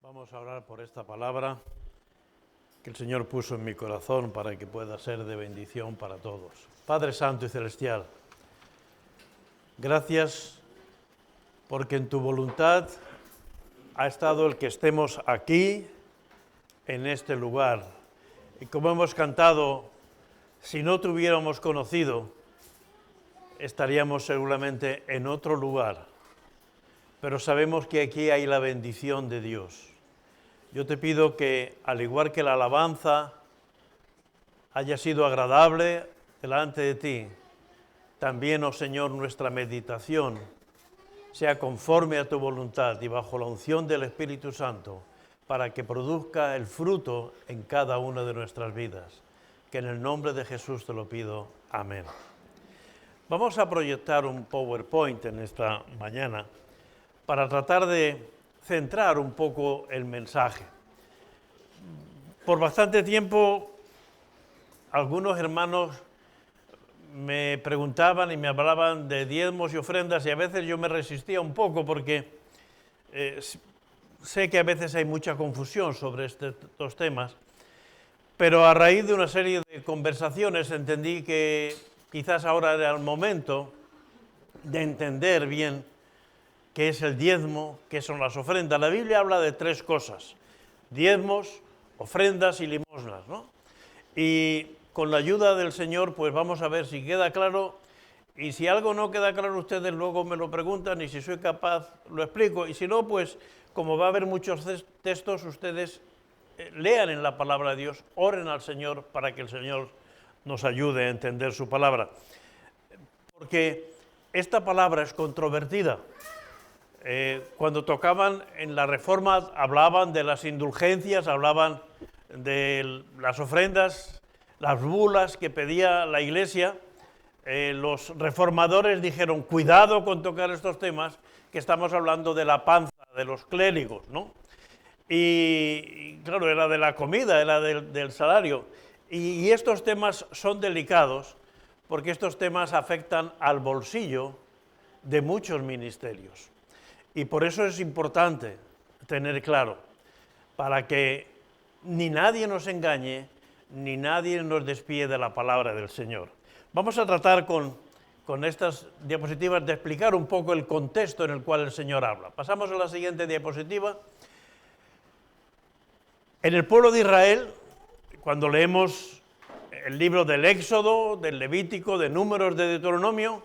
Vamos a orar por esta palabra que el Señor puso en mi corazón para que pueda ser de bendición para todos. Padre Santo y Celestial, gracias porque en tu voluntad ha estado el que estemos aquí, en este lugar. Y como hemos cantado, si no te hubiéramos conocido, estaríamos seguramente en otro lugar. Pero sabemos que aquí hay la bendición de Dios. Yo te pido que, al igual que la alabanza haya sido agradable delante de ti, también, oh Señor, nuestra meditación sea conforme a tu voluntad y bajo la unción del Espíritu Santo, para que produzca el fruto en cada una de nuestras vidas. Que en el nombre de Jesús te lo pido. Amén. Vamos a proyectar un PowerPoint en esta mañana para tratar de centrar un poco el mensaje. Por bastante tiempo, algunos hermanos me preguntaban y me hablaban de diezmos y ofrendas, y a veces yo me resistía un poco porque sé que a veces hay mucha confusión sobre estos temas, pero a raíz de una serie de conversaciones entendí que quizás ahora era el momento de entender bien qué es el diezmo, qué son las ofrendas. La Biblia habla de tres cosas: diezmos, ofrendas y limosnas, ¿no? Y con la ayuda del Señor, pues vamos a ver si queda claro, y si algo no queda claro, ustedes luego me lo preguntan, y si soy capaz lo explico, y si no, pues como va a haber muchos textos, ustedes lean en la palabra de Dios, oren al Señor para que el Señor nos ayude a entender su palabra. Porque esta palabra es controvertida. Cuando tocaban en la Reforma hablaban de las indulgencias, hablaban de las ofrendas, las bulas que pedía la Iglesia. Los reformadores dijeron, cuidado con tocar estos temas, que estamos hablando de la panza de los clérigos, ¿no? Y claro, era de la comida, era del salario. Y estos temas son delicados porque estos temas afectan al bolsillo de muchos ministerios. Y por eso es importante tener claro, para que ni nadie nos engañe, ni nadie nos despíe de la palabra del Señor. Vamos a tratar con estas diapositivas de explicar un poco el contexto en el cual el Señor habla. Pasamos a la siguiente diapositiva. En el pueblo de Israel, cuando leemos el libro del Éxodo, del Levítico, de Números, de Deuteronomio,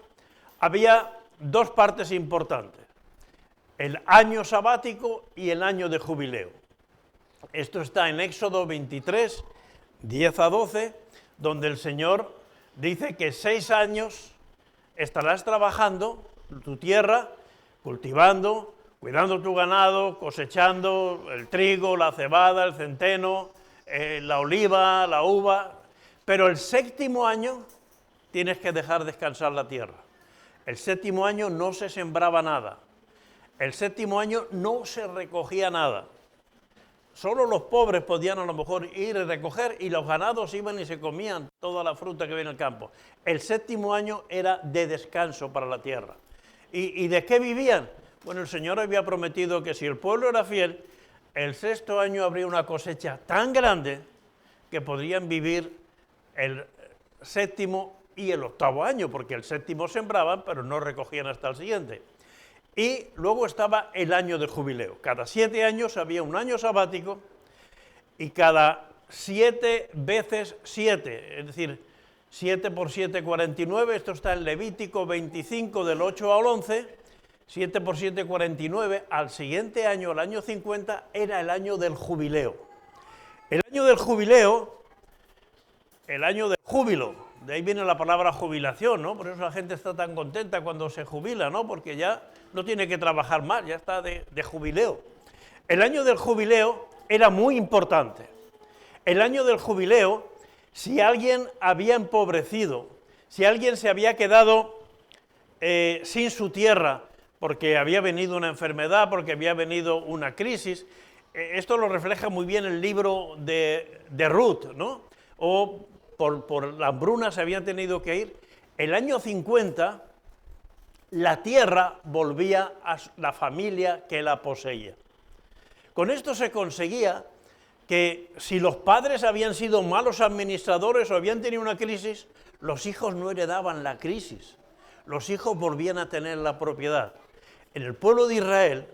había dos partes importantes: el año sabático y el año de jubileo. Esto está en Éxodo 23, 10 a 12, donde el Señor dice que 6 años estarás trabajando tu tierra, cultivando, cuidando tu ganado, cosechando el trigo, la cebada, el centeno, la oliva, la uva, pero el séptimo año tienes que dejar descansar la tierra. El séptimo año no se sembraba nada. El séptimo año no se recogía nada. Solo los pobres podían a lo mejor ir y recoger, y los ganados iban y se comían toda la fruta que había en el campo. El séptimo año era de descanso para la tierra. ¿Y de qué vivían? Bueno, el Señor había prometido que si el pueblo era fiel, el sexto año habría una cosecha tan grande que podrían vivir el séptimo y el octavo año, porque el séptimo sembraban, pero no recogían hasta el siguiente. Y luego estaba el año de jubileo. Cada 7 años había un año sabático, y cada 7 veces 7, es decir, 7 por 7, 49, esto está en Levítico 25, del 8 al 11, 7 por 7, 49, al siguiente año, el año 50, era el año del jubileo. El año del jubileo, el año del júbilo, de ahí viene la palabra jubilación, ¿no? Por eso la gente está tan contenta cuando se jubila, ¿no? Porque ya no tiene que trabajar más, ya está de jubileo. El año del jubileo era muy importante. El año del jubileo, si alguien había empobrecido, si alguien se había quedado sin su tierra porque había venido una enfermedad, porque había venido una crisis, esto lo refleja muy bien el libro de Ruth, ¿no? O por la hambruna se habían tenido que ir. El año 50, la tierra volvía a la familia que la poseía. Con esto se conseguía que si los padres habían sido malos administradores o habían tenido una crisis, los hijos no heredaban la crisis, los hijos volvían a tener la propiedad. En el pueblo de Israel,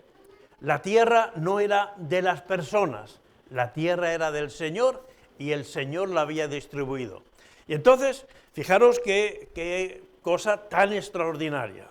la tierra no era de las personas, la tierra era del Señor y el Señor la había distribuido. Y entonces, fijaros qué cosa tan extraordinaria,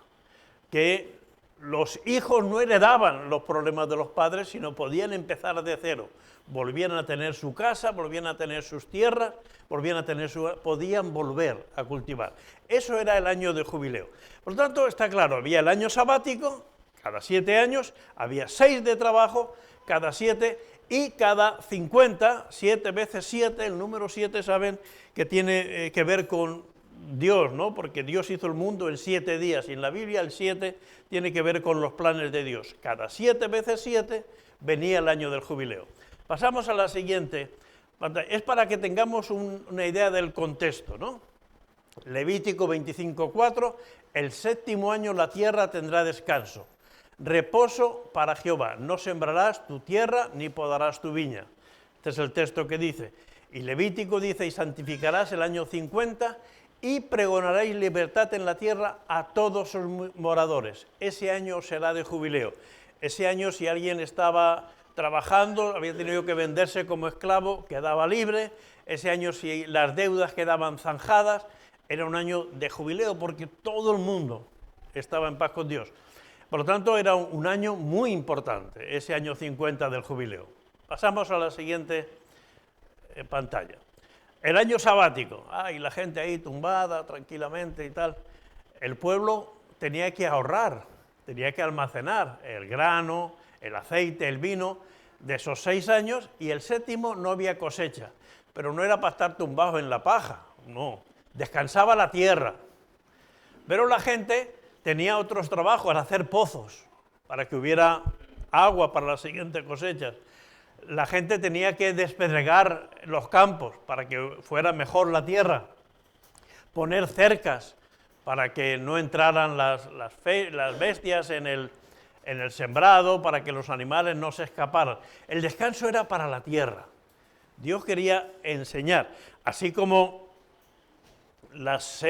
que los hijos no heredaban los problemas de los padres, sino podían empezar de cero. Volvían a tener su casa, volvían a tener sus tierras, podían volver a cultivar. Eso era el año de jubileo. Por lo tanto, está claro, había el año sabático, cada 7 años, había 6 de trabajo, cada 7, y cada 50, 7 veces 7, el número 7 saben que tiene que ver con Dios, ¿no? Porque Dios hizo el mundo en 7 días, y en la Biblia el 7 tiene que ver con los planes de Dios. Cada 7 veces 7 venía el año del jubileo. Pasamos a la siguiente pantalla. Es para que tengamos una idea del contexto, ¿no? Levítico 25:4, el 7º año la tierra tendrá descanso, reposo para Jehová, no sembrarás tu tierra ni podarás tu viña. Este es el texto que dice. Y Levítico dice, y santificarás el año 50 y pregonaréis libertad en la tierra a todos sus moradores. Ese año será de jubileo. Ese año, si alguien estaba trabajando, había tenido que venderse como esclavo, quedaba libre. Ese año, si las deudas quedaban zanjadas, era un año de jubileo porque todo el mundo estaba en paz con Dios. Por lo tanto, era un año muy importante, ese año 50 del jubileo. Pasamos a la siguiente pantalla. El año sabático, y la gente ahí tumbada tranquilamente y tal. El pueblo tenía que ahorrar, tenía que almacenar el grano, el aceite, el vino de esos 6 años, y el 7º no había cosecha, pero no era para estar tumbados en la paja, no, descansaba la tierra. Pero la gente tenía otros trabajos, hacer pozos, para que hubiera agua para las siguientes cosechas. La gente tenía que despedregar los campos para que fuera mejor la tierra, poner cercas para que no entraran las bestias en el sembrado, para que los animales no se escaparan. El descanso era para la tierra. Dios quería enseñar, así como las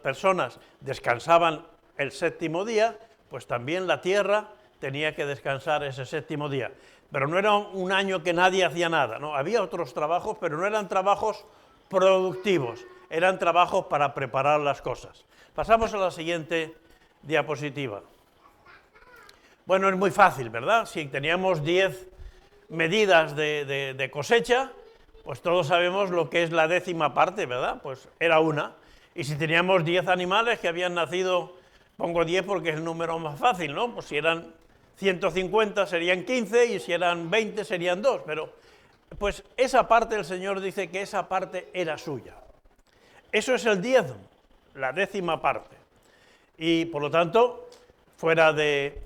personas descansaban el 7º día, pues también la tierra tenía que descansar ese 7º día. Pero no era un año que nadie hacía nada, ¿no? Había otros trabajos, pero no eran trabajos productivos, eran trabajos para preparar las cosas. Pasamos a la siguiente diapositiva. Bueno, es muy fácil, ¿verdad? Si teníamos 10 medidas de cosecha, pues todos sabemos lo que es la 10ª parte, ¿verdad? Pues era una. Y si teníamos 10 animales que habían nacido, pongo 10 porque es el número más fácil, ¿no? Pues si eran 150 serían 15 y si eran 20 serían 2, pero pues esa parte el Señor dice que esa parte era suya. Eso es el diezmo, la 10ª parte. Y por lo tanto, fuera de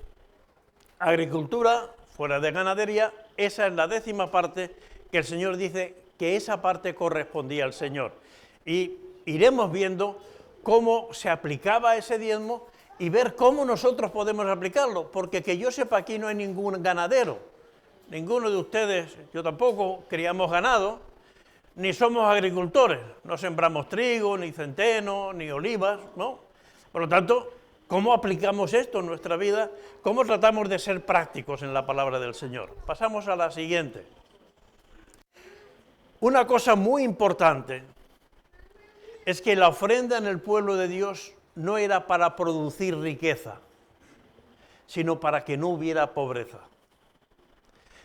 agricultura, fuera de ganadería, esa es la 10ª parte que el Señor dice que esa parte correspondía al Señor. Y iremos viendo cómo se aplicaba ese diezmo y ver cómo nosotros podemos aplicarlo, porque que yo sepa aquí no hay ningún ganadero, ninguno de ustedes, yo tampoco, criamos ganado, ni somos agricultores, no sembramos trigo, ni centeno, ni olivas, ¿no? Por lo tanto, ¿cómo aplicamos esto en nuestra vida? ¿Cómo tratamos de ser prácticos en la palabra del Señor? Pasamos a la siguiente. Una cosa muy importante es que la ofrenda en el pueblo de Dios no era para producir riqueza, sino para que no hubiera pobreza.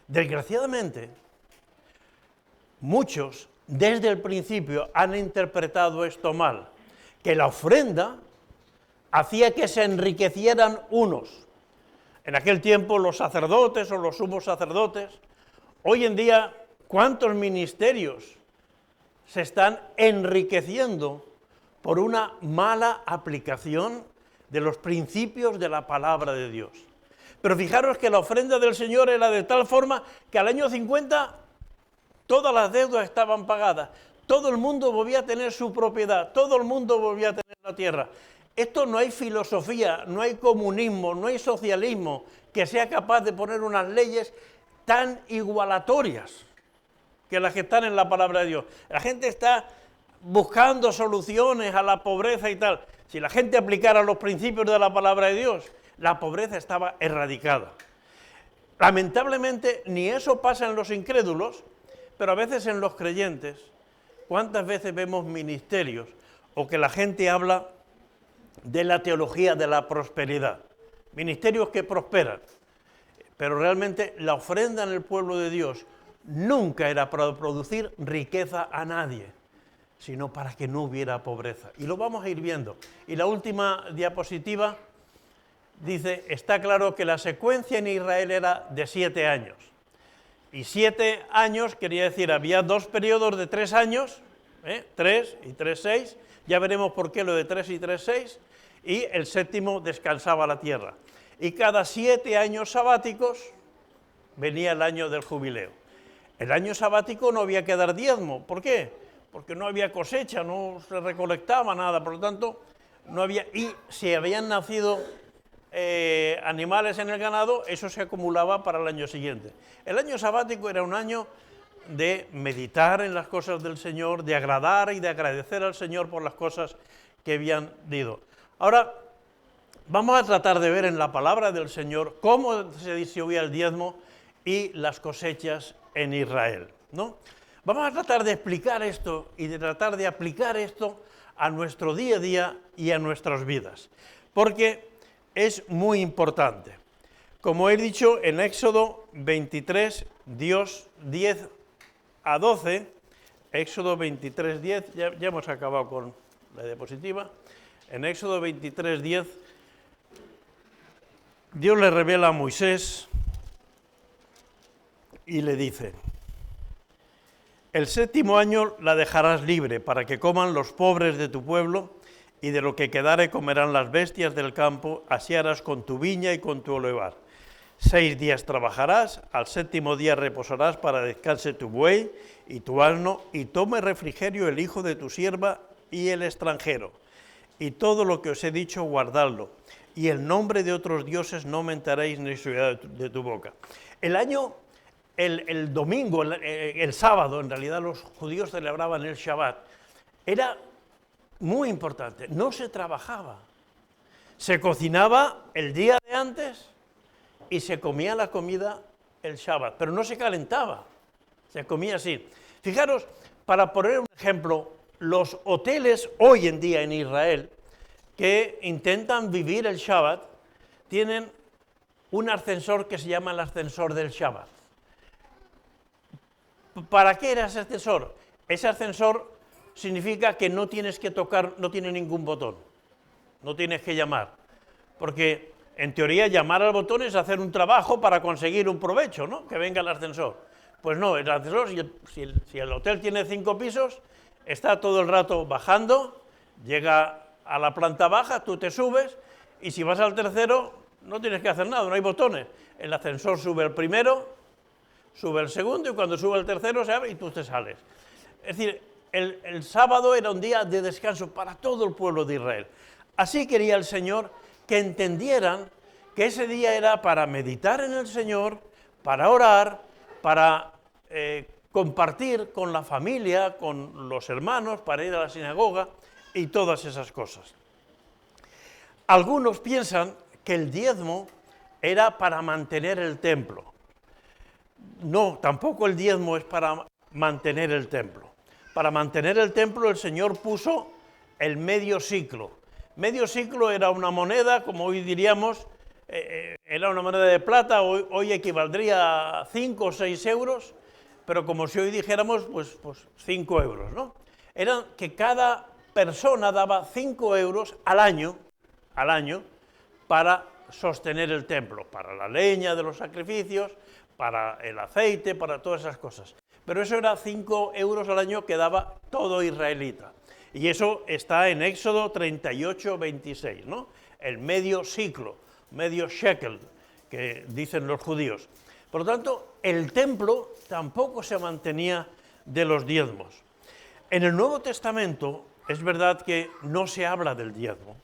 Desgraciadamente, muchos desde el principio han interpretado esto mal, que la ofrenda hacía que se enriquecieran unos. En aquel tiempo los sacerdotes o los sumos sacerdotes. Hoy en día, ¿cuántos ministerios se están enriqueciendo por una mala aplicación de los principios de la palabra de Dios? Pero fijaros que la ofrenda del Señor era de tal forma que al año 50 todas las deudas estaban pagadas, todo el mundo volvía a tener su propiedad, todo el mundo volvía a tener la tierra. Esto no hay filosofía, no hay comunismo, no hay socialismo que sea capaz de poner unas leyes tan igualatorias que las que están en la palabra de Dios. La gente está buscando soluciones a la pobreza y tal. Si la gente aplicara los principios de la palabra de Dios, la pobreza estaba erradicada. Lamentablemente, ni eso pasa en los incrédulos, pero a veces en los creyentes. ¿Cuántas veces vemos ministerios o que la gente habla de la teología de la prosperidad? Ministerios que prosperan, pero realmente la ofrenda en el pueblo de Dios nunca era para producir riqueza a nadie, sino para que no hubiera pobreza. Y lo vamos a ir viendo. Y la última diapositiva dice, está claro que la secuencia en Israel era de 7 años. Y 7 años quería decir, había 2 periodos de 3 años, 3 y 3, 6, ya veremos por qué lo de 3 y 3, 6, y el 7º descansaba la tierra. Y cada 7 años sabáticos venía el año del jubileo. El año sabático no había que dar diezmo. ¿Por qué? Porque no había cosecha, no se recolectaba nada, por lo tanto, no había... Y si habían nacido animales en el ganado, eso se acumulaba para el año siguiente. El año sabático era un año de meditar en las cosas del Señor, de agradar y de agradecer al Señor por las cosas que habían dado. Ahora, vamos a tratar de ver en la palabra del Señor cómo se distribuía el diezmo y las cosechas en Israel, ¿no? Vamos a tratar de explicar esto y de tratar de aplicar esto a nuestro día a día y a nuestras vidas, porque es muy importante. Como he dicho, en Éxodo 23, Dios 10 a 12, Éxodo 23, 10, ya hemos acabado con la diapositiva, en Éxodo 23, 10, Dios le revela a Moisés y le dice, el 7º año la dejarás libre para que coman los pobres de tu pueblo y de lo que quedare comerán las bestias del campo, así harás con tu viña y con tu olivar. 6 días trabajarás, al 7º día reposarás para descanse tu buey y tu asno, y tome refrigerio el hijo de tu sierva y el extranjero. Y todo lo que os he dicho, guardadlo, y el nombre de otros dioses no mentaréis ni salirá de tu boca. El domingo, el sábado, en realidad los judíos celebraban el Shabbat, era muy importante, no se trabajaba, se cocinaba el día de antes y se comía la comida el Shabbat, pero no se calentaba, se comía así. Fijaros, para poner un ejemplo, los hoteles hoy en día en Israel que intentan vivir el Shabbat tienen un ascensor que se llama el ascensor del Shabbat. ¿Para qué era ese ascensor? Ese ascensor significa que no tienes que tocar, no tiene ningún botón, no tienes que llamar, porque en teoría llamar al botón es hacer un trabajo para conseguir un provecho, ¿no? Que venga el ascensor. Pues no, el ascensor, si el hotel tiene 5 pisos, está todo el rato bajando, llega a la planta baja, tú te subes, y si vas al tercero, no tienes que hacer nada, no hay botones. El ascensor sube el primero, sube el segundo, y cuando sube el tercero se abre y tú te sales. Es decir, el sábado era un día de descanso para todo el pueblo de Israel. Así quería el Señor que entendieran que ese día era para meditar en el Señor, para orar, para compartir con la familia, con los hermanos, para ir a la sinagoga y todas esas cosas. Algunos piensan que el diezmo era para mantener el templo. No, tampoco el diezmo es para mantener el templo. Para mantener el templo el Señor puso el medio siclo. Medio siclo era una moneda, como hoy diríamos, era una moneda de plata, hoy equivaldría a 5 o 6 euros, pero como si hoy dijéramos, pues 5 euros, ¿no? Era que cada persona daba 5 euros al año para sostener el templo, para la leña de los sacrificios, para el aceite, para todas esas cosas. Pero eso era 5 euros al año que daba todo israelita. Y eso está en Éxodo 38, 26, ¿no? El medio siclo, medio shekel, que dicen los judíos. Por lo tanto, el templo tampoco se mantenía de los diezmos. En el Nuevo Testamento es verdad que no se habla del diezmo.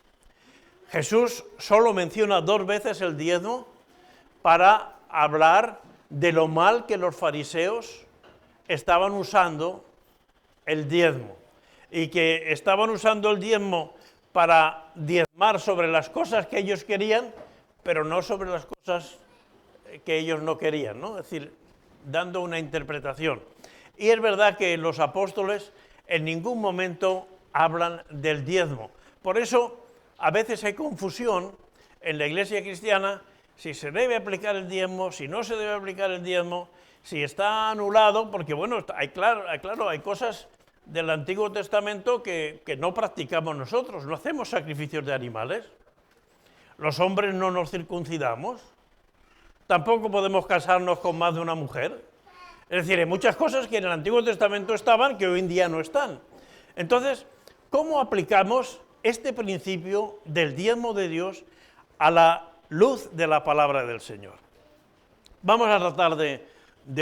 Jesús solo menciona 2 veces el diezmo para hablar de lo mal que los fariseos estaban usando el diezmo, y que estaban usando el diezmo para diezmar sobre las cosas que ellos querían, pero no sobre las cosas que ellos no querían, ¿no? Es decir, dando una interpretación. Y es verdad que los apóstoles en ningún momento hablan del diezmo. Por eso, a veces hay confusión en la iglesia cristiana si se debe aplicar el diezmo, si no se debe aplicar el diezmo, si está anulado, porque bueno, hay cosas del Antiguo Testamento que no practicamos nosotros, no hacemos sacrificios de animales, los hombres no nos circuncidamos, tampoco podemos casarnos con más de una mujer. Es decir, hay muchas cosas que en el Antiguo Testamento estaban que hoy en día no están. Entonces, ¿cómo aplicamos este principio del diezmo de Dios a la luz de la palabra del Señor? Vamos a tratar de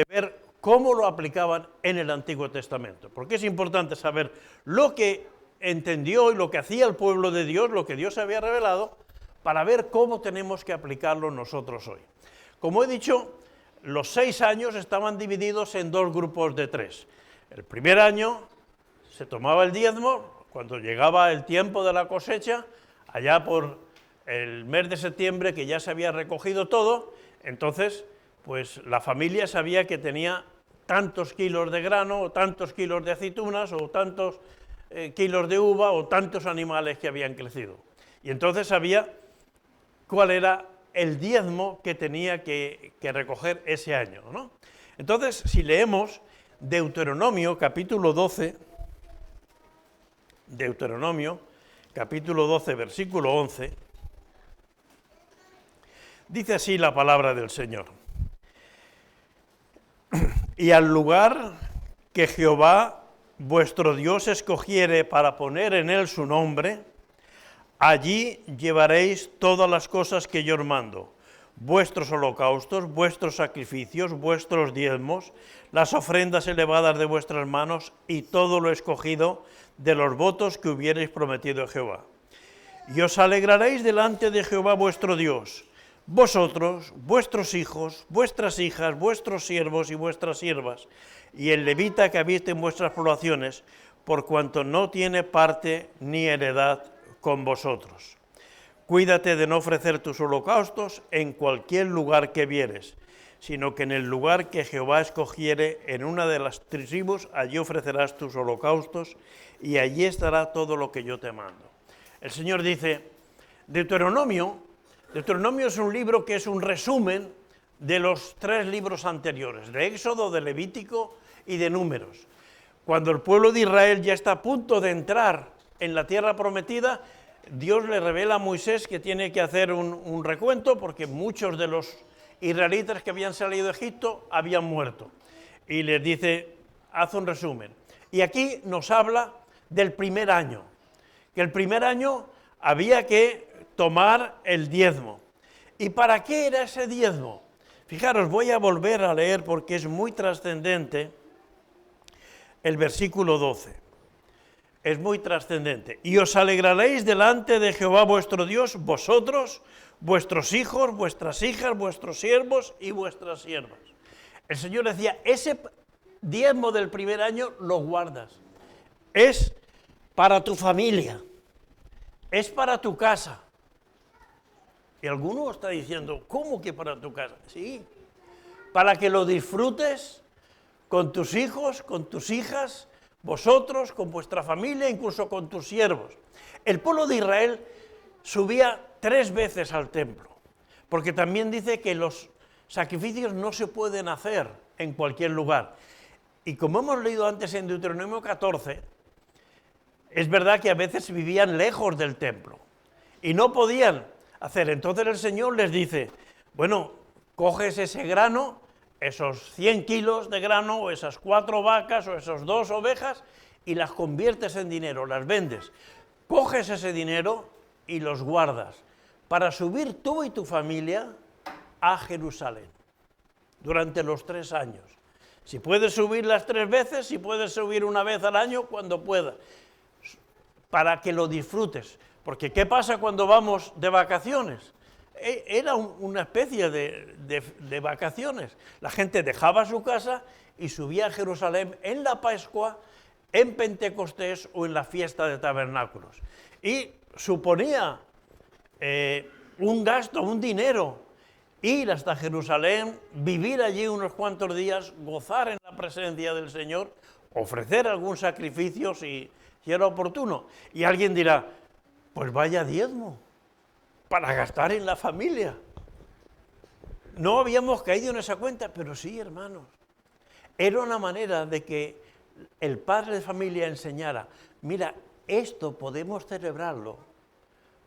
ver cómo lo aplicaban en el Antiguo Testamento, porque es importante saber lo que entendió y lo que hacía el pueblo de Dios, lo que Dios había revelado, para ver cómo tenemos que aplicarlo nosotros hoy. Como he dicho, los 6 años estaban divididos en 2 grupos de 3. El primer año se tomaba el diezmo, cuando llegaba el tiempo de la cosecha, allá por el mes de septiembre, que ya se había recogido todo, entonces pues la familia sabía que tenía tantos kilos de grano, o tantos kilos de aceitunas, o tantos kilos de uva, o tantos animales que habían crecido. Y entonces sabía cuál era el diezmo que tenía que recoger ese año, ¿no? Entonces, si leemos Deuteronomio, capítulo 12, versículo 11, dice así la palabra del Señor. Y al lugar que Jehová vuestro Dios escogiere para poner en él su nombre, allí llevaréis todas las cosas que yo os mando, vuestros holocaustos, vuestros sacrificios, vuestros diezmos, las ofrendas elevadas de vuestras manos y todo lo escogido de los votos que hubierais prometido a Jehová. Y os alegraréis delante de Jehová vuestro Dios, vosotros, vuestros hijos, vuestras hijas, vuestros siervos y vuestras siervas, y el levita que habite en vuestras poblaciones, por cuanto no tiene parte ni heredad con vosotros. Cuídate de no ofrecer tus holocaustos en cualquier lugar que vieres, sino que en el lugar que Jehová escogiere en una de las tribus, allí ofrecerás tus holocaustos, y allí estará todo lo que yo te mando. El Señor dice, Deuteronomio es un libro que es un resumen de los 3 libros anteriores, de Éxodo, de Levítico y de Números. Cuando el pueblo de Israel ya está a punto de entrar en la tierra prometida, Dios le revela a Moisés que tiene que hacer un recuento, porque muchos de los israelitas que habían salido de Egipto habían muerto. Y les dice, haz un resumen. Y aquí nos habla del primer año, que el primer año había que tomar el diezmo. ¿Y para qué era ese diezmo? Fijaros, voy a volver a leer porque es muy trascendente el versículo 12. Es muy trascendente. Y os alegraréis delante de Jehová vuestro Dios, vosotros, vuestros hijos, vuestras hijas, vuestros siervos y vuestras siervas. El Señor decía, ese diezmo del primer año lo guardas. Es para tu familia, es para tu casa. Y alguno está diciendo, ¿cómo que para tu casa? Sí, para que lo disfrutes con tus hijos, con tus hijas, vosotros, con vuestra familia, incluso con tus siervos. El pueblo de Israel subía 3 veces al templo, porque también dice que los sacrificios no se pueden hacer en cualquier lugar. Y como hemos leído antes en Deuteronomio 14, es verdad que a veces vivían lejos del templo y no podían hacer. Entonces el Señor les dice, bueno, coges ese grano, esos 100 kilos de grano, o esas 4 vacas, o esas 2 ovejas, y las conviertes en dinero, las vendes. Coges ese dinero y los guardas para subir tú y tu familia a Jerusalén durante los 3 años. Si puedes subir las 3 veces, si puedes subir una vez al año, cuando puedas, para que lo disfrutes. Porque ¿qué pasa cuando vamos de vacaciones? Era una especie de vacaciones. La gente dejaba su casa y subía a Jerusalén en la Pascua, en Pentecostés o en la fiesta de tabernáculos. Y suponía un gasto, un dinero, ir hasta Jerusalén, vivir allí unos cuantos días, gozar en la presencia del Señor, ofrecer algún sacrificio si era oportuno. Y alguien dirá, pues vaya diezmo, para gastar en la familia. No habíamos caído en esa cuenta, pero sí, hermanos. Era una manera de que el padre de familia enseñara, mira, esto podemos celebrarlo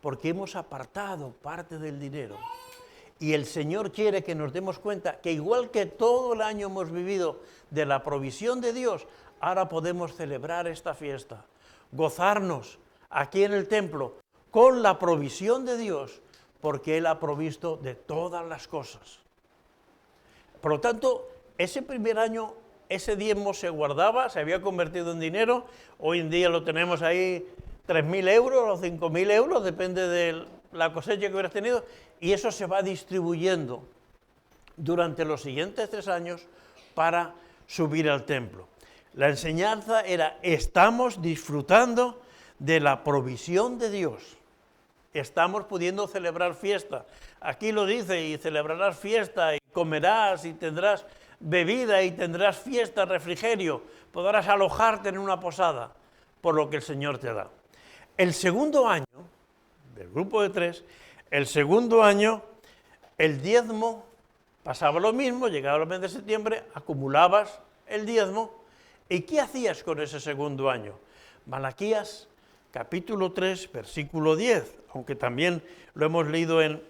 porque hemos apartado parte del dinero. Y el Señor quiere que nos demos cuenta que igual que todo el año hemos vivido de la provisión de Dios, ahora podemos celebrar esta fiesta, gozarnos aquí en el templo con la provisión de Dios, porque Él ha provisto de todas las cosas. Por lo tanto, ese primer año, ese diezmo se guardaba, se había convertido en dinero, hoy en día lo tenemos ahí 3.000 euros o 5.000 euros, depende de la cosecha que hubieras tenido, y eso se va distribuyendo durante los siguientes 3 años para subir al templo. La enseñanza era, estamos disfrutando de la provisión de Dios, estamos pudiendo celebrar fiesta. Aquí lo dice, y celebrarás fiesta, y comerás, y tendrás bebida, y tendrás fiesta, refrigerio, podrás alojarte en una posada, por lo que el Señor te da. El segundo año, del grupo de 3, el segundo año, el diezmo pasaba lo mismo, llegaba el mes de septiembre, acumulabas el diezmo, ¿y qué hacías con ese segundo año? Malaquías, capítulo 3, versículo 10, aunque también lo hemos leído en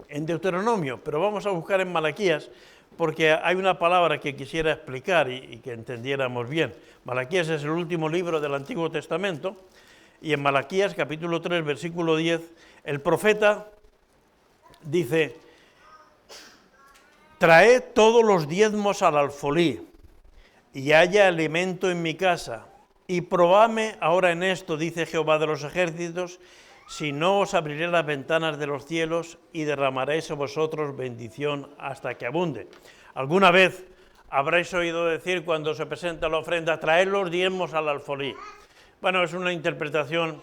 Deuteronomio, pero vamos a buscar en Malaquías, porque hay una palabra que quisiera explicar y que entendiéramos bien. Malaquías es el último libro del Antiguo Testamento, y en Malaquías, capítulo 3, versículo 10, el profeta dice, traed todos los diezmos al alfolí, y haya alimento en mi casa, y probadme ahora en esto, dice Jehová de los ejércitos, si no os abriré las ventanas de los cielos y derramaréis a vosotros bendición hasta que abunde. ¿Alguna vez habréis oído decir cuando se presenta la ofrenda, traed los diezmos al alfolí? Bueno, es una interpretación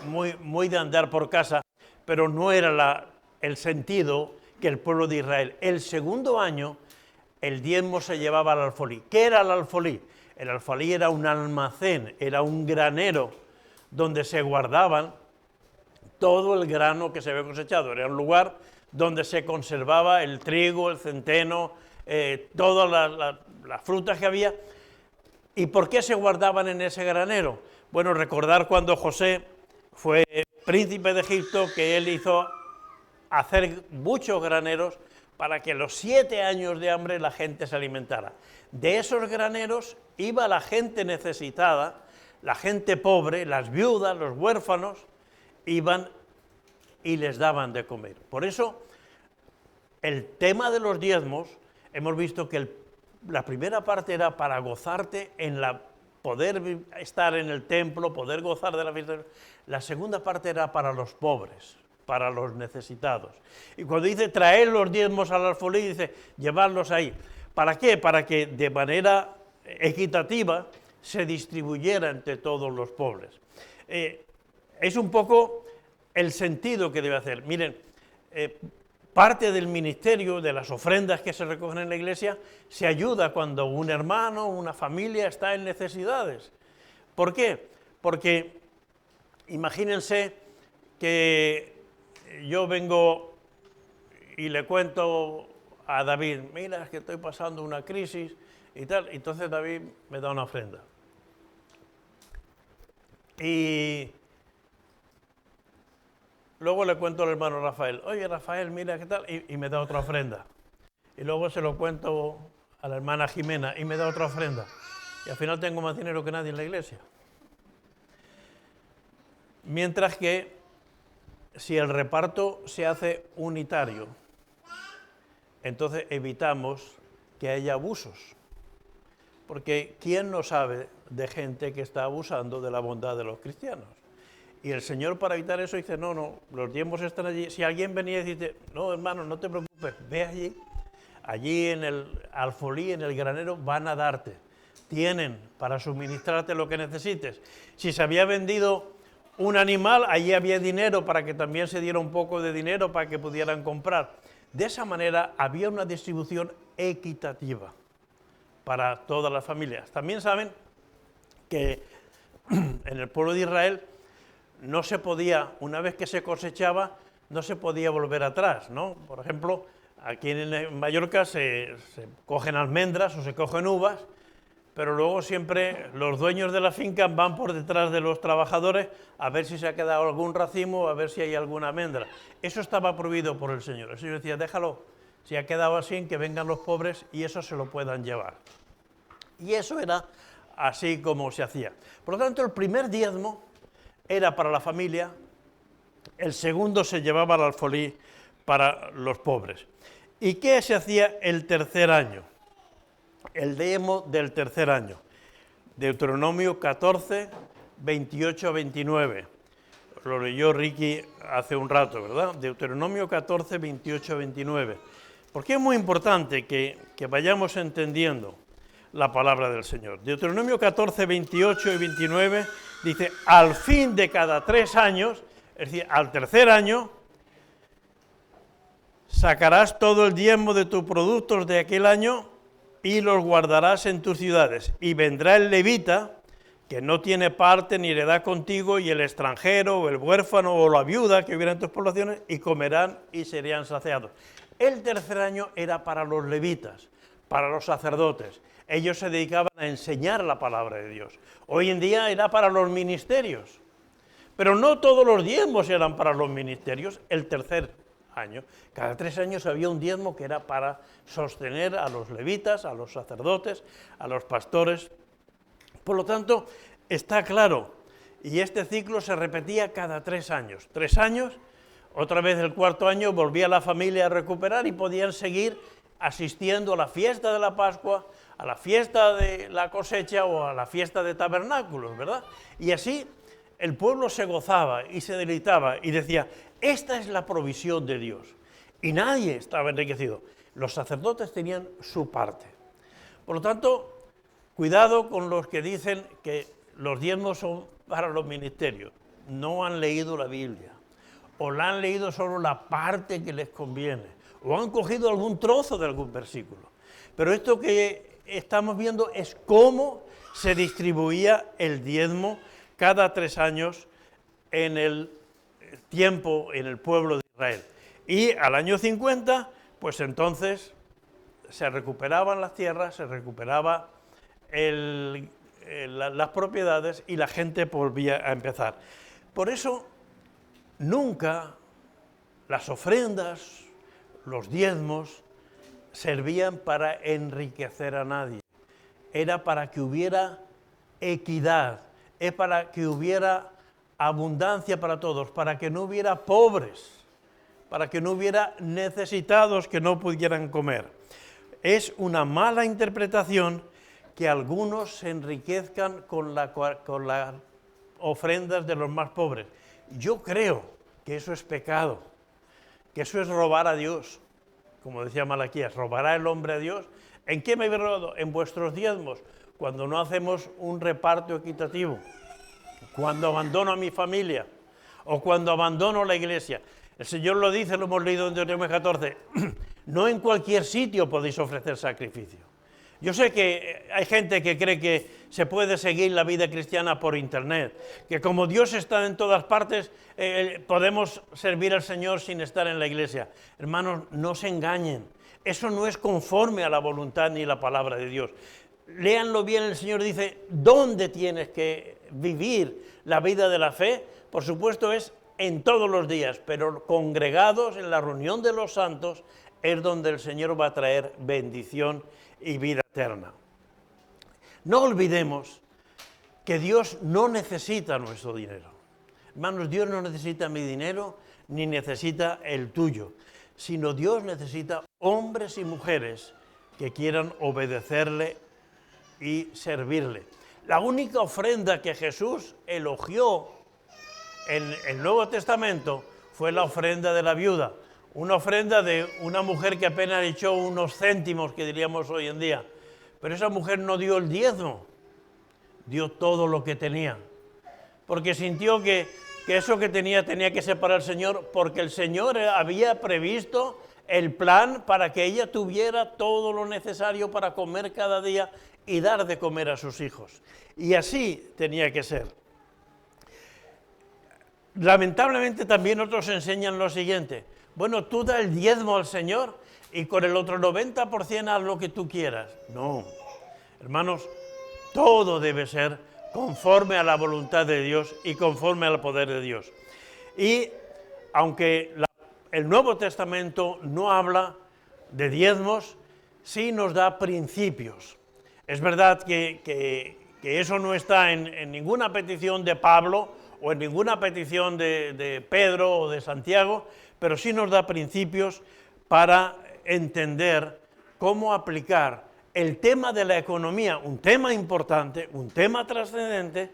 muy de andar por casa, pero no era el sentido que el pueblo de Israel. El segundo año, el diezmo se llevaba al alfolí. ¿Qué era el alfolí? El alfolí era un almacén, era un granero donde se guardaban todo el grano que se había cosechado. Era un lugar donde se conservaba el trigo, el centeno, todas las frutas que había. ¿Y por qué se guardaban en ese granero? Bueno, recordar cuando José fue príncipe de Egipto, que él hizo hacer muchos graneros para que los 7 años de hambre la gente se alimentara. De esos graneros iba la gente necesitada, la gente pobre, las viudas, los huérfanos, iban y les daban de comer. Por eso, el tema de los diezmos, hemos visto que la primera parte era para gozarte poder estar en el templo, poder gozar de la fiesta. La segunda parte era para los pobres, para los necesitados. Y cuando dice traer los diezmos al alfolí, dice llevarlos ahí. ¿Para qué? Para que de manera equitativa se distribuyera entre todos los pobres. Es un poco el sentido que debe hacer. Miren, parte del ministerio, de las ofrendas que se recogen en la iglesia, se ayuda cuando un hermano, una familia está en necesidades. ¿Por qué? Porque imagínense que yo vengo y le cuento a David, mira, es que estoy pasando una crisis y tal, entonces David me da una ofrenda. Y luego le cuento al hermano Rafael, oye Rafael, mira qué tal, y me da otra ofrenda. Y luego se lo cuento a la hermana Jimena y me da otra ofrenda. Y al final tengo más dinero que nadie en la iglesia. Mientras que si el reparto se hace unitario, entonces evitamos que haya abusos. Porque ¿quién no sabe de gente que está abusando de la bondad de los cristianos? Y el Señor, para evitar eso, dice, no, los diezmos están allí. Si alguien venía y dice, no, hermano, no te preocupes, ve allí en el alfolí, en el granero, van a darte. Tienen para suministrarte lo que necesites. Si se había vendido un animal, allí había dinero para que también se diera un poco de dinero para que pudieran comprar. De esa manera había una distribución equitativa para todas las familias. También saben que en el pueblo de Israel no se podía, una vez que se cosechaba, no se podía volver atrás, ¿no? Por ejemplo, aquí en Mallorca se cogen almendras o se cogen uvas, pero luego siempre los dueños de la finca van por detrás de los trabajadores a ver si se ha quedado algún racimo, a ver si hay alguna almendra. Eso estaba prohibido por el Señor. El Señor decía, déjalo, si ha quedado así, que vengan los pobres y eso se lo puedan llevar. Y eso era así como se hacía. Por lo tanto, el primer diezmo era para la familia, el segundo se llevaba al alfolí para los pobres. ¿Y qué se hacía el tercer año? El diezmo del tercer año. Deuteronomio 14, 28 a 29. Lo leyó Ricky hace un rato, ¿verdad? Deuteronomio 14, 28 a 29. Porque es muy importante que vayamos entendiendo la palabra del Señor. Deuteronomio 14, 28 y 29 dice, al fin de cada 3 años, es decir, al tercer año, sacarás todo el diezmo de tus productos de aquel año y los guardarás en tus ciudades. Y vendrá el levita, que no tiene parte ni heredad contigo, y el extranjero, o el huérfano, o la viuda que hubiera en tus poblaciones, y comerán y serían saciados. El tercer año era para los levitas, para los sacerdotes. Ellos se dedicaban a enseñar la palabra de Dios. Hoy en día era para los ministerios, pero no todos los diezmos eran para los ministerios el tercer año. Cada 3 años había un diezmo que era para sostener a los levitas, a los sacerdotes, a los pastores. Por lo tanto, está claro, y este ciclo se repetía cada 3 años. 3 años, otra vez el cuarto año volvía la familia a recuperar y podían seguir asistiendo a la fiesta de la Pascua, a la fiesta de la cosecha o a la fiesta de tabernáculos, ¿verdad? Y así el pueblo se gozaba y se deleitaba y decía, esta es la provisión de Dios. Y nadie estaba enriquecido. Los sacerdotes tenían su parte. Por lo tanto, cuidado con los que dicen que los diezmos son para los ministerios. No han leído la Biblia. O la han leído solo la parte que les conviene. O han cogido algún trozo de algún versículo. Pero esto que estamos viendo es cómo se distribuía el diezmo cada 3 años en el tiempo, en el pueblo de Israel. Y al año 50, pues entonces se recuperaban las tierras, se recuperaban las propiedades y la gente volvía a empezar. Por eso, nunca las ofrendas, los diezmos, servían para enriquecer a nadie. Era para que hubiera equidad, es para que hubiera abundancia para todos, para que no hubiera pobres, para que no hubiera necesitados que no pudieran comer. Es una mala interpretación que algunos se enriquezcan con las ofrendas de los más pobres. Yo creo que eso es pecado, que eso es robar a Dios. Como decía Malaquías, ¿robará el hombre a Dios? ¿En qué me habéis robado? En vuestros diezmos, cuando no hacemos un reparto equitativo, cuando abandono a mi familia o cuando abandono la iglesia. El Señor lo dice, lo hemos leído en Deuteronomio 14, no en cualquier sitio podéis ofrecer sacrificio. Yo sé que hay gente que cree que se puede seguir la vida cristiana por internet, que como Dios está en todas partes, podemos servir al Señor sin estar en la iglesia. Hermanos, no se engañen, eso no es conforme a la voluntad ni la palabra de Dios. Léanlo bien, el Señor dice, ¿dónde tienes que vivir la vida de la fe? Por supuesto es en todos los días, pero congregados en la reunión de los santos es donde el Señor va a traer bendición y vida eterna. No olvidemos que Dios no necesita nuestro dinero. Hermanos, Dios no necesita mi dinero ni necesita el tuyo, sino Dios necesita hombres y mujeres que quieran obedecerle y servirle. La única ofrenda que Jesús elogió en el Nuevo Testamento fue la ofrenda de la viuda, una ofrenda de una mujer que apenas echó unos céntimos, que diríamos hoy en día, pero esa mujer no dio el diezmo, dio todo lo que tenía, porque sintió que eso que tenía que ser para el Señor, porque el Señor había previsto el plan para que ella tuviera todo lo necesario para comer cada día y dar de comer a sus hijos. Y así tenía que ser. Lamentablemente también otros enseñan lo siguiente: bueno, tú da el diezmo al Señor y con el otro 90% haz lo que tú quieras. No, hermanos, todo debe ser conforme a la voluntad de Dios y conforme al poder de Dios. Y aunque el Nuevo Testamento no habla de diezmos, sí nos da principios. Es verdad que eso no está en ninguna petición de Pablo o en ninguna petición de Pedro o de Santiago, pero sí nos da principios para entender cómo aplicar el tema de la economía, un tema importante, un tema trascendente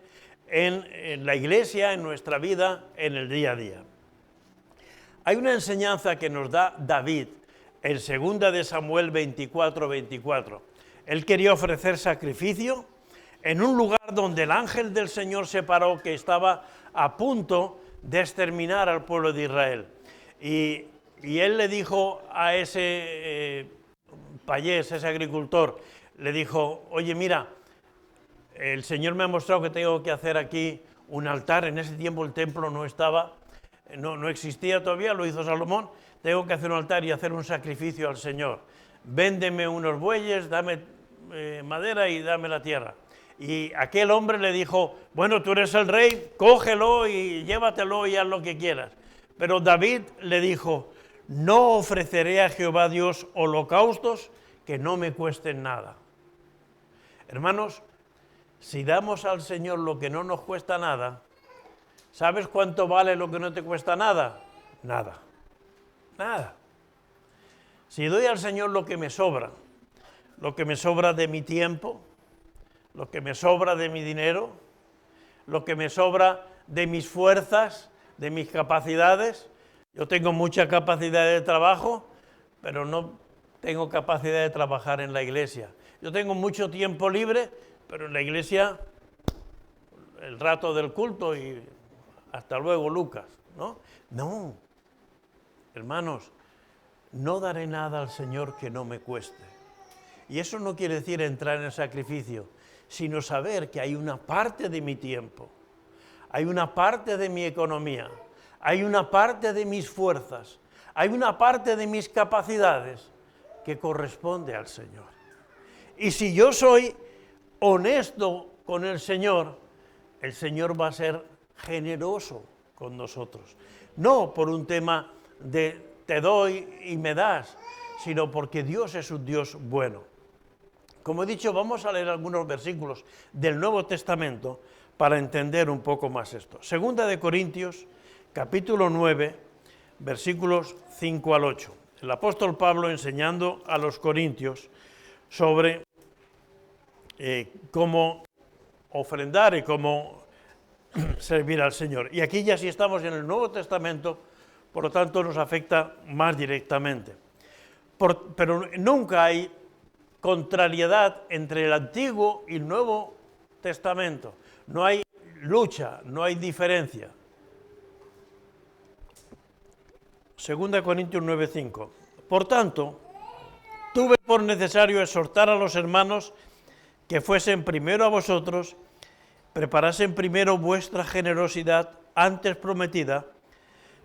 en la Iglesia, en nuestra vida, en el día a día. Hay una enseñanza que nos da David en 2 de Samuel 24:24. Él quería ofrecer sacrificio en un lugar donde el ángel del Señor se paró, que estaba a punto de exterminar al pueblo de Israel. Y él le dijo a ese payés, ese agricultor, le dijo: oye, mira, el Señor me ha mostrado que tengo que hacer aquí un altar. En ese tiempo el templo no estaba, no existía todavía, lo hizo Salomón. Tengo que hacer un altar y hacer un sacrificio al Señor. Véndeme unos bueyes, dame madera y dame la tierra. Y aquel hombre le dijo: bueno, tú eres el rey, cógelo y llévatelo y haz lo que quieras. Pero David le dijo: no ofreceré a Jehová Dios holocaustos que no me cuesten nada. Hermanos, si damos al Señor lo que no nos cuesta nada, ¿sabes cuánto vale lo que no te cuesta nada? Nada. Nada. Si doy al Señor lo que me sobra de mi tiempo, lo que me sobra de mi dinero, lo que me sobra de mis fuerzas, de mis capacidades. Yo tengo mucha capacidad de trabajo, pero no tengo capacidad de trabajar en la iglesia. Yo tengo mucho tiempo libre, pero en la iglesia el rato del culto y hasta luego, Lucas, ¿no? No, hermanos, no daré nada al Señor que no me cueste. Y eso no quiere decir entrar en el sacrificio, sino saber que hay una parte de mi tiempo, hay una parte de mi economía, hay una parte de mis fuerzas, hay una parte de mis capacidades que corresponde al Señor. Y si yo soy honesto con el Señor va a ser generoso con nosotros. No por un tema de te doy y me das, sino porque Dios es un Dios bueno. Como he dicho, vamos a leer algunos versículos del Nuevo Testamento para entender un poco más esto. Segunda de Corintios, capítulo 9, versículos 5 al 8. El apóstol Pablo enseñando a los corintios sobre cómo ofrendar y cómo servir al Señor. Y aquí ya sí estamos en el Nuevo Testamento, por lo tanto nos afecta más directamente. Pero nunca hay contrariedad entre el Antiguo y el Nuevo Testamento. No hay lucha, no hay diferencia. 2 Corintios 9:5. Por tanto, tuve por necesario exhortar a los hermanos que fuesen primero a vosotros, preparasen primero vuestra generosidad antes prometida,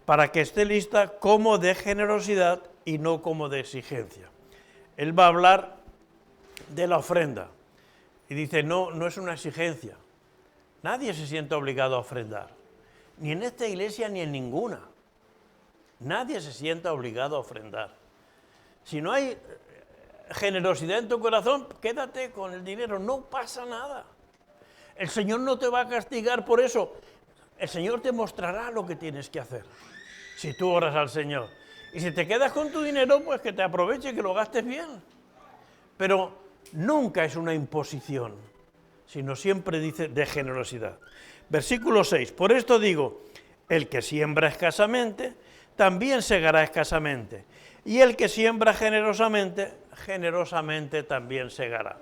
para que esté lista como de generosidad y no como de exigencia. Él va a hablar de la ofrenda y dice, no es una exigencia. Nadie se siente obligado a ofrendar, ni en esta iglesia ni en ninguna. Nadie se sienta obligado a ofrendar. Si no hay generosidad en tu corazón, quédate con el dinero, no pasa nada. El Señor no te va a castigar por eso. El Señor te mostrará lo que tienes que hacer, si tú oras al Señor. Y si te quedas con tu dinero, pues que te aproveche y que lo gastes bien. Pero nunca es una imposición, sino siempre dice de generosidad. Versículo 6. Por esto digo, El que siembra escasamente, también segará escasamente. Y el que siembra generosamente, generosamente también segará.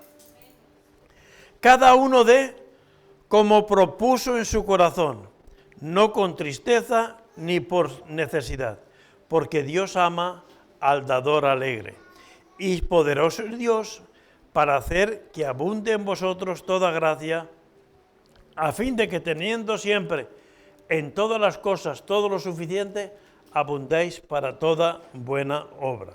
Cada uno dé como propuso en su corazón, no con tristeza ni por necesidad, porque Dios ama al dador alegre. Y poderoso es Dios para hacer que abunde en vosotros toda gracia, a fin de que teniendo siempre en todas las cosas todo lo suficiente, abundéis para toda buena obra.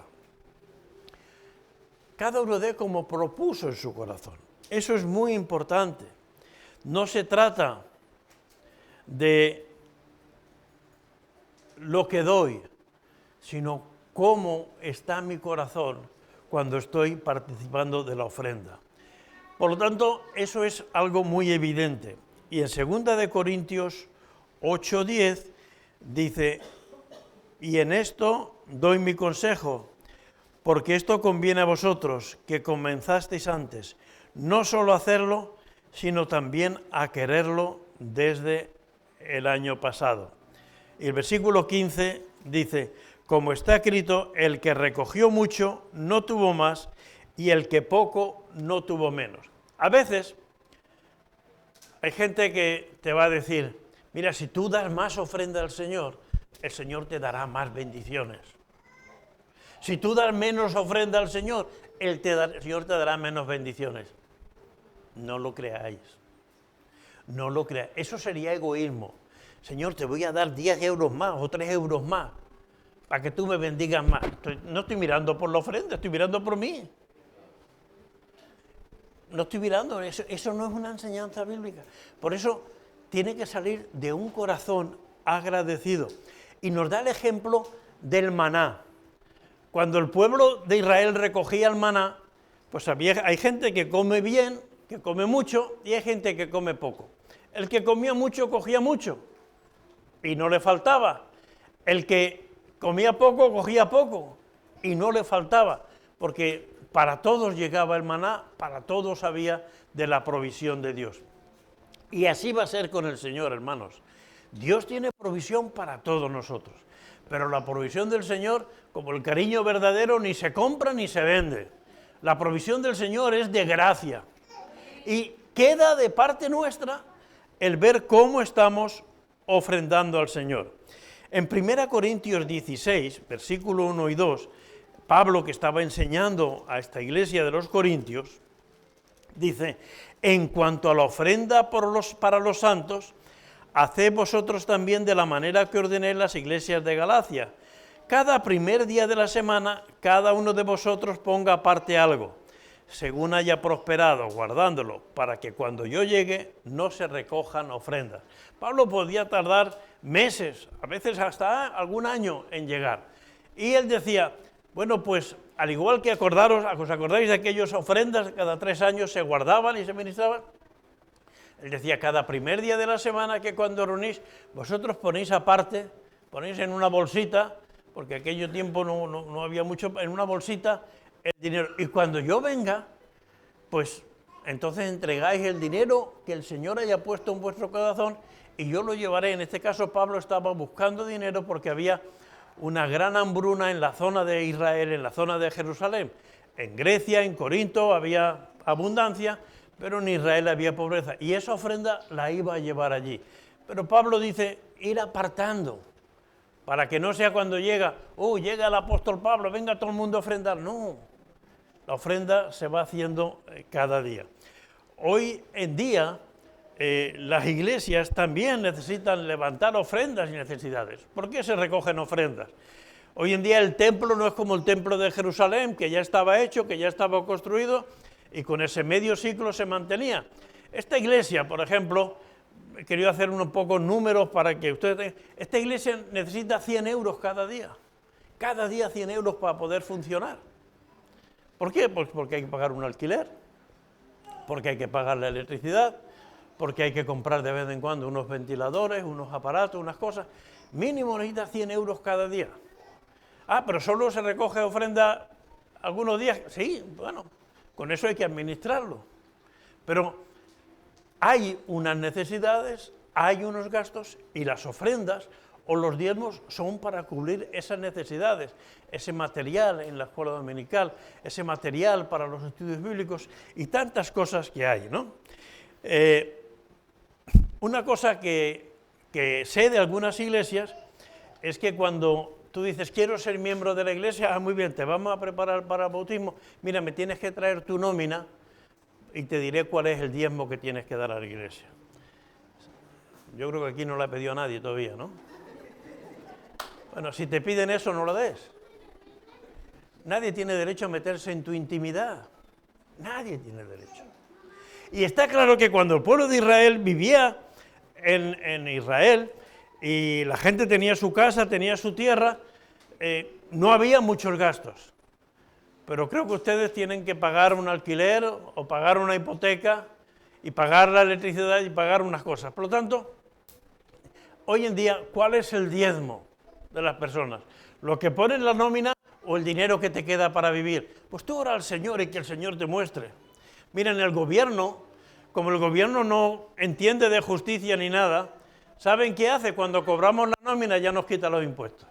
Cada uno dé como propuso en su corazón. Eso es muy importante. No se trata de lo que doy, sino cómo está mi corazón cuando estoy participando de la ofrenda. Por lo tanto, eso es algo muy evidente. Y en 2 de Corintios 8:10 dice, y en esto doy mi consejo, porque esto conviene a vosotros, que comenzasteis antes, no solo a hacerlo, sino también a quererlo desde el año pasado. Y el versículo 15 dice, como está escrito, el que recogió mucho no tuvo más, y el que poco no tuvo menos. A veces hay gente que te va a decir, mira, si tú das más ofrenda al Señor, el Señor te dará más bendiciones. Si tú das menos ofrenda al Señor, el Señor te dará menos bendiciones. No lo creáis. No lo creáis. Eso sería egoísmo. Señor, te voy a dar 10 euros más o 3 euros más para que tú me bendigas más. No estoy mirando por la ofrenda, estoy mirando por mí. No estoy mirando, eso no es una enseñanza bíblica. Por eso tiene que salir de un corazón agradecido. Y nos da el ejemplo del maná. Cuando el pueblo de Israel recogía el maná, pues hay gente que come bien, que come mucho, y hay gente que come poco. El que comía mucho, cogía mucho, y no le faltaba. El que comía poco, cogía poco, y no le faltaba, porque para todos llegaba el maná, para todos había de la provisión de Dios. Y así va a ser con el Señor, hermanos. Dios tiene provisión para todos nosotros, pero la provisión del Señor, como el cariño verdadero, ni se compra ni se vende. La provisión del Señor es de gracia. Y queda de parte nuestra el ver cómo estamos ofrendando al Señor. En 1 Corintios 16, versículo 1 y 2, Pablo, que estaba enseñando a esta iglesia de los Corintios, dice, en cuanto a la ofrenda para los santos, haced vosotros también de la manera que ordené en las iglesias de Galacia. Cada primer día de la semana, cada uno de vosotros ponga aparte algo, según haya prosperado, guardándolo, para que cuando yo llegue no se recojan ofrendas. Pablo podía tardar meses, a veces hasta algún año en llegar. Y él decía, bueno, pues al igual que os acordáis de aquellas ofrendas, cada 3 años se guardaban y se ministraban. Él decía, cada primer día de la semana que cuando reunís, vosotros ponéis aparte, ponéis en una bolsita, porque aquello tiempo no había mucho, en una bolsita el dinero. Y cuando yo venga, pues entonces entregáis el dinero que el Señor haya puesto en vuestro corazón y yo lo llevaré. En este caso Pablo estaba buscando dinero porque había una gran hambruna en la zona de Israel, en la zona de Jerusalén. En Grecia, en Corinto había abundancia, pero en Israel había pobreza. Y esa ofrenda la iba a llevar allí. Pero Pablo dice, ir apartando, para que no sea cuando llega el apóstol Pablo, venga todo el mundo a ofrendar. No, la ofrenda se va haciendo cada día. Hoy en día, las iglesias también necesitan levantar ofrendas y necesidades. ¿Por qué se recogen ofrendas? Hoy en día el templo no es como el templo de Jerusalén, que ya estaba hecho, que ya estaba construido, y con ese medio siglo se mantenía. Esta iglesia, por ejemplo, he querido hacer unos pocos números para que ustedes tengan. Esta iglesia necesita 100 euros cada día 100 euros para poder funcionar. ¿Por qué? Pues porque hay que pagar un alquiler, porque hay que pagar la electricidad, porque hay que comprar de vez en cuando unos ventiladores, unos aparatos, unas cosas. Mínimo necesita 100 euros cada día. Pero solo se recoge ofrenda algunos días. Sí, bueno, con eso hay que administrarlo. Pero hay unas necesidades, hay unos gastos y las ofrendas o los diezmos son para cubrir esas necesidades, ese material en la escuela dominical, ese material para los estudios bíblicos y tantas cosas que hay, ¿no? Una cosa que sé de algunas iglesias es que cuando tú dices, quiero ser miembro de la iglesia, muy bien, te vamos a preparar para el bautismo, mira, me tienes que traer tu nómina y te diré cuál es el diezmo que tienes que dar a la iglesia. Yo creo que aquí no la ha pedido a nadie todavía, ¿no? Bueno, si te piden eso, no lo des. Nadie tiene derecho a meterse en tu intimidad. Nadie tiene derecho. Y está claro que cuando el pueblo de Israel vivía en Israel y la gente tenía su casa, tenía su tierra, no había muchos gastos. Pero creo que ustedes tienen que pagar un alquiler o pagar una hipoteca y pagar la electricidad y pagar unas cosas. Por lo tanto, hoy en día, ¿cuál es el diezmo de las personas? ¿Lo que pone en la nómina o el dinero que te queda para vivir? Pues tú ora al Señor y que el Señor te muestre. Miren, el gobierno, como el gobierno no entiende de justicia ni nada, ¿saben qué hace? Cuando cobramos la nómina ya nos quita los impuestos.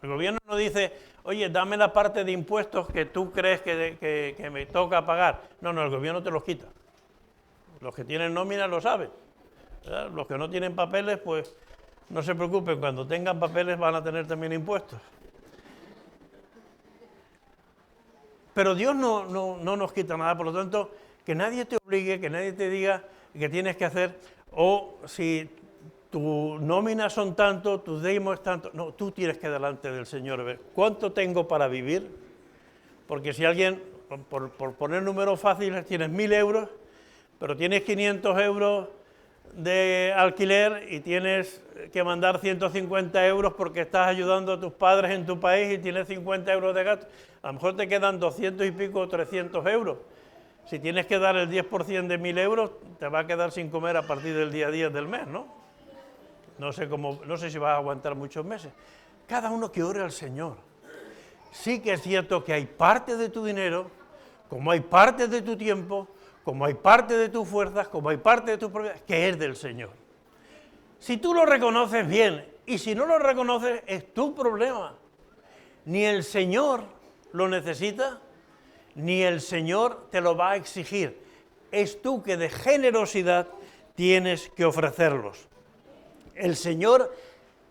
El gobierno no dice, oye, dame la parte de impuestos que tú crees que me toca pagar. No, el gobierno te los quita. Los que tienen nómina lo saben. ¿Verdad? Los que no tienen papeles, pues no se preocupen, cuando tengan papeles van a tener también impuestos. Pero Dios no nos quita nada, por lo tanto, que nadie te obligue, que nadie te diga que tienes que hacer, o si tu nómina son tanto, tu diezmo es tanto, no, tú tienes que delante del Señor ver cuánto tengo para vivir, porque si alguien, por poner números fáciles, tienes 1.000 euros, pero tienes 500 euros de alquiler y tienes que mandar 150 euros porque estás ayudando a tus padres en tu país y tienes 50 euros de gasto, a lo mejor te quedan 200 y pico o 300 euros. Si tienes que dar el 10% de 1.000 euros, te va a quedar sin comer a partir del día 10 del mes, ¿no? No sé si vas a aguantar muchos meses. Cada uno que ore al Señor. Sí que es cierto que hay parte de tu dinero, como hay parte de tu tiempo, como hay parte de tus fuerzas, como hay parte de tu propiedad, que es del Señor. Si tú lo reconoces bien, y si no lo reconoces, es tu problema. Ni el Señor lo necesita, ni el Señor te lo va a exigir. Es tú que de generosidad tienes que ofrecerlos. El Señor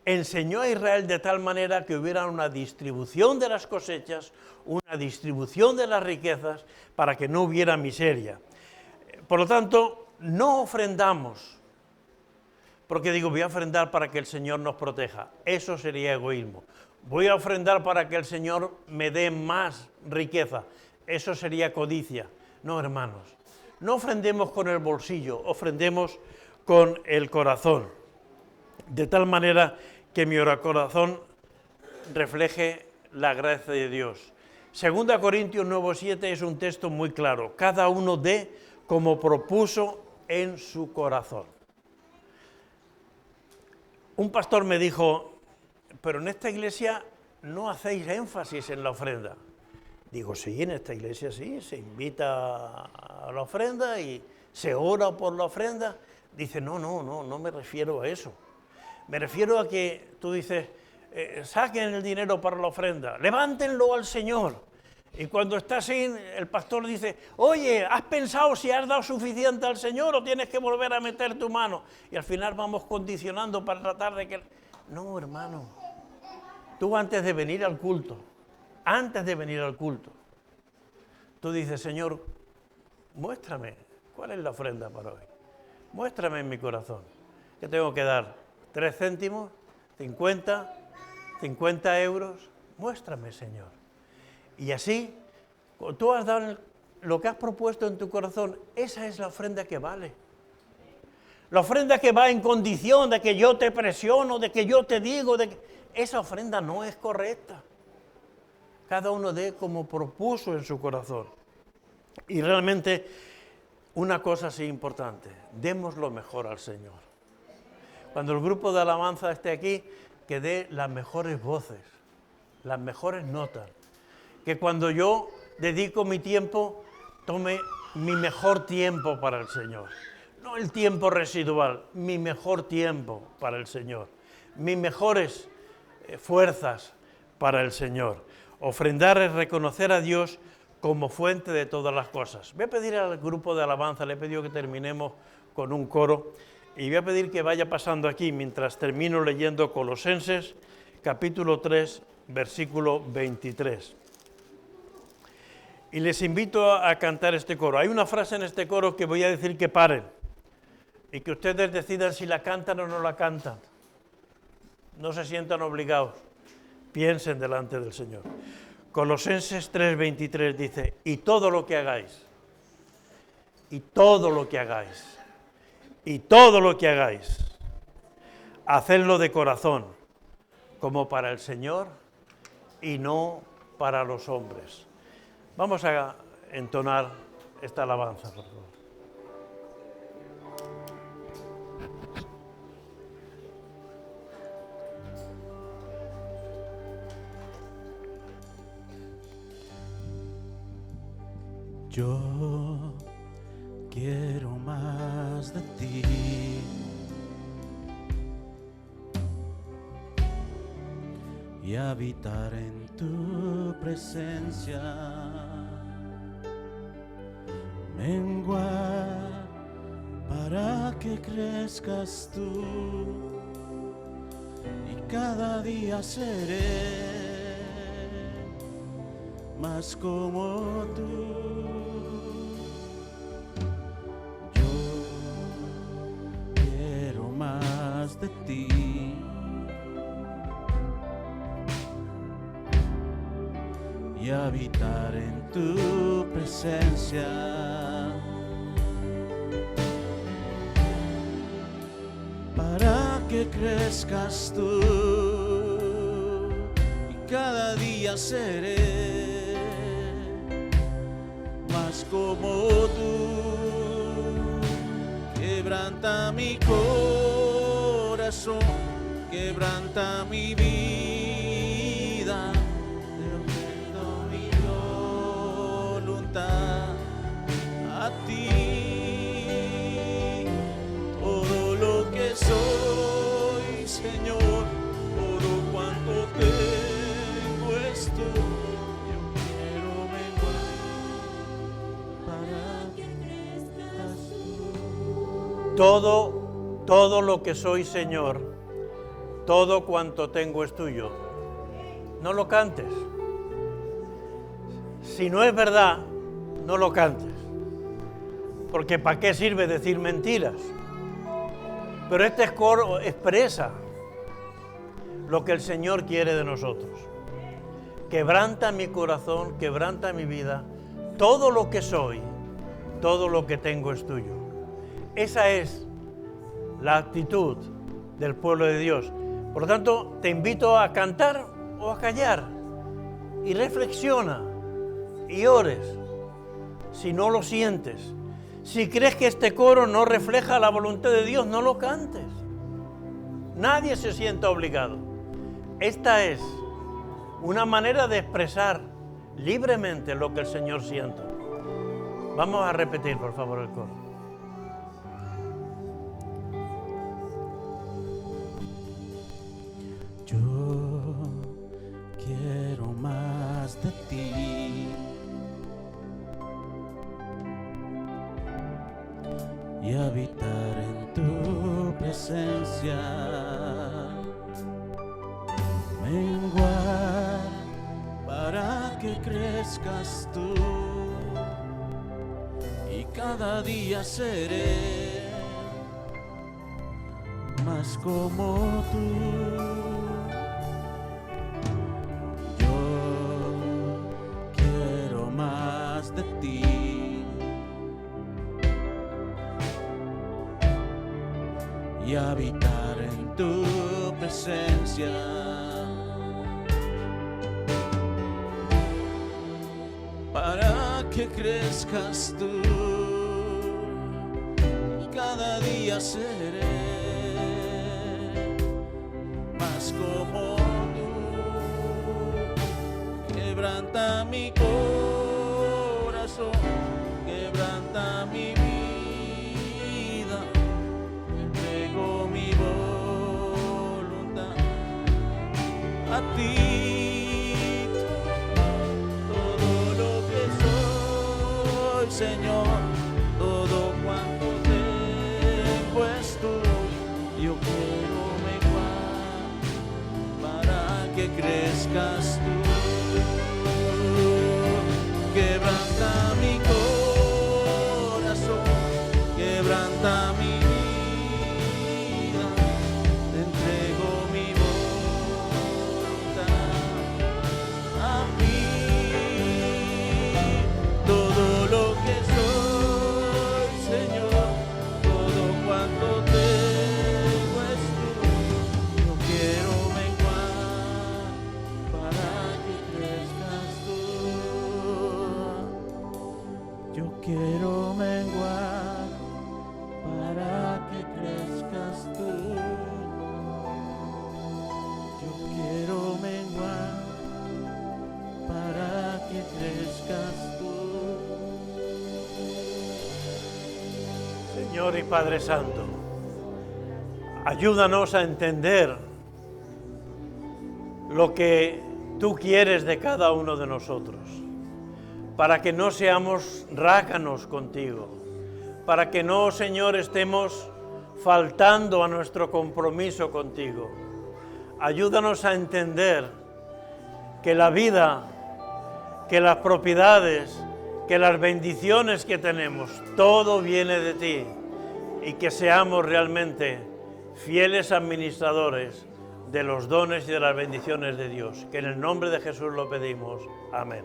enseñó a Israel de tal manera que hubiera una distribución de las cosechas, una distribución de las riquezas, para que no hubiera miseria. Por lo tanto, no ofrendamos, porque digo, voy a ofrendar para que el Señor nos proteja. Eso sería egoísmo. Voy a ofrendar para que el Señor me dé más riqueza. Eso sería codicia. No, hermanos, no ofrendemos con el bolsillo, ofrendemos con el corazón. De tal manera que mi corazón refleje la gracia de Dios. 2 Corintios 9:7 es un texto muy claro. Cada uno dé como propuso en su corazón. Un pastor me dijo, pero en esta iglesia no hacéis énfasis en la ofrenda. Digo, sí, en esta iglesia sí, se invita a la ofrenda y se ora por la ofrenda. Dice, no me refiero a eso. Me refiero a que tú dices, saquen el dinero para la ofrenda, levántenlo al Señor. Y cuando está así, el pastor dice, oye, ¿has pensado si has dado suficiente al Señor o tienes que volver a meter tu mano? Y al final vamos condicionando para tratar de que... No, hermano, tú antes de venir al culto, tú dices, Señor, muéstrame, ¿cuál es la ofrenda para hoy? Muéstrame en mi corazón, ¿qué tengo que dar? 3 céntimos, 50 euros, muéstrame, Señor. Y así, tú has dado lo que has propuesto en tu corazón, esa es la ofrenda que vale. La ofrenda que va en condición de que yo te presiono, de que yo te digo, esa ofrenda no es correcta. Cada uno dé como propuso en su corazón. Y realmente, una cosa sí importante, demos lo mejor al Señor. Cuando el grupo de alabanza esté aquí, que dé las mejores voces, las mejores notas. Que cuando yo dedico mi tiempo, tome mi mejor tiempo para el Señor. No el tiempo residual, mi mejor tiempo para el Señor. mis mejores fuerzas para el Señor. Ofrendar es reconocer a Dios como fuente de todas las cosas. Voy a pedir al grupo de alabanza, le he pedido que terminemos con un coro, y voy a pedir que vaya pasando aquí mientras termino leyendo Colosenses, capítulo 3, versículo 23. Y les invito a cantar este coro. Hay una frase en este coro que voy a decir que paren, y que ustedes decidan si la cantan o no la cantan. No se sientan obligados, piensen delante del Señor. Colosenses 3:23 dice, y todo lo que hagáis, y todo lo que hagáis, y todo lo que hagáis, hacedlo de corazón, como para el Señor y no para los hombres. Vamos a entonar esta alabanza, por favor. Yo quiero más de ti, y habitar en tu presencia, menguar para que crezcas tú, y cada día seré más como tú. Más de ti, y habitar en tu presencia, para que crezcas tú, y cada día seré más como tú. Quebranta mi corazón, quebranta mi vida, te ofrendo mi voluntad a ti. Todo lo que soy, Señor, todo cuanto tengo es tuyo. Yo quiero menguar para que crezcas tú. Todo lo que soy, Señor, todo cuanto tengo es tuyo. No lo cantes. Si no es verdad, no lo cantes. Porque ¿para qué sirve decir mentiras? Pero este coro expresa lo que el Señor quiere de nosotros. Quebranta mi corazón, quebranta mi vida. Todo lo que soy, todo lo que tengo es tuyo. Esa es la actitud del pueblo de Dios. Por lo tanto, te invito a cantar o a callar y reflexiona y ores si no lo sientes. Si crees que este coro no refleja la voluntad de Dios, no lo cantes. Nadie se sienta obligado. Esta es una manera de expresar libremente lo que el Señor siente. Vamos a repetir, por favor, el coro. Yo quiero más de ti, y habitar en tu presencia, menguar para que crezcas tú, y cada día seré más como tú. De ti, y habitar en tu presencia, para que crezcas tú, y cada día seré más como tú. Quebranta mi corazón, quebranta mi vida, entrego mi voluntad a ti. Todo lo que soy, Señor, todo cuanto tengo es tuyo. Yo quiero menguar para que crezcas tú. Quebranta mi corazón, quebranta mi vida, te entrego mi voluntad a mí. Todo lo que soy, Señor, todo cuanto tengo es tú. Yo quiero menguar para que crezcas tú. Yo quiero menguar para que crezcas tú. Yo quiero menguar para que crezcas tú. Señor y Padre Santo, ayúdanos a entender lo que tú quieres de cada uno de nosotros, para que no seamos rácanos contigo, para que no, Señor, estemos faltando a nuestro compromiso contigo. Ayúdanos a entender que la vida, que las propiedades, que las bendiciones que tenemos, todo viene de ti, y que seamos realmente fieles administradores de los dones y de las bendiciones de Dios. Que en el nombre de Jesús lo pedimos. Amén.